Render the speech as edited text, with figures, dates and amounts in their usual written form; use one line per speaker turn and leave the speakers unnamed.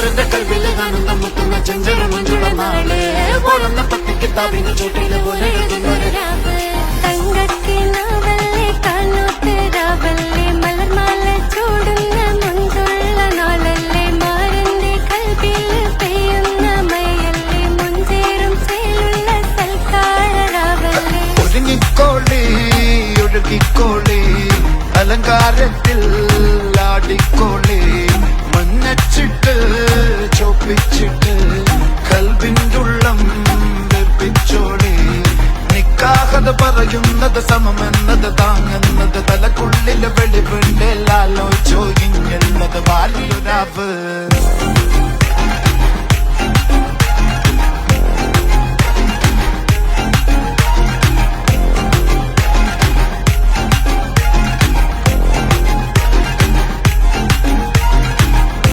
അലങ്കാരന്റെ കൽവില് കാണുന്ന മുത്തുന്ന ചെഞ്ചര മഞ്ചുള നാളെ വളർന്ന പത്തി കിതാബിന് ചൂട്ടിലെ പോലെ എഴുതുന്നൊരു രാവ്
തങ്കക്കിനാവല്ലേ കാണൂത്തരാവല്ലേ മലർമാല ചൂടുന്ന മുഞ്ചുള്ള നാളല്ലേ മാരന്റെ കൽവിൽ പെയ്യുന്ന മയല്ലേ മുഞ്ചേറും ചേലുള്ള സൽക്കാരാവല്ലേ
ഒരുങ്ങിക്കോളി ഒഴുകിക്കോളി അലങ്കാരത്തിൽ ആടിക്കോളി മഞ്ഞച്ചിട്ട് ചോപ്പിച്ചിട്ട് കൽവിൻ്റെ ഉള്ളം വെപ്പിച്ചോളി നിക്കാഹത് പറയുന്നത് സമമെന്നത് താങ്ങുന്നത് തലക്കുള്ളിലെ വെളിവുണ്ട് ലാലോ ചോയിഞ്ഞുള്ളത് വാലിയൊരാവ്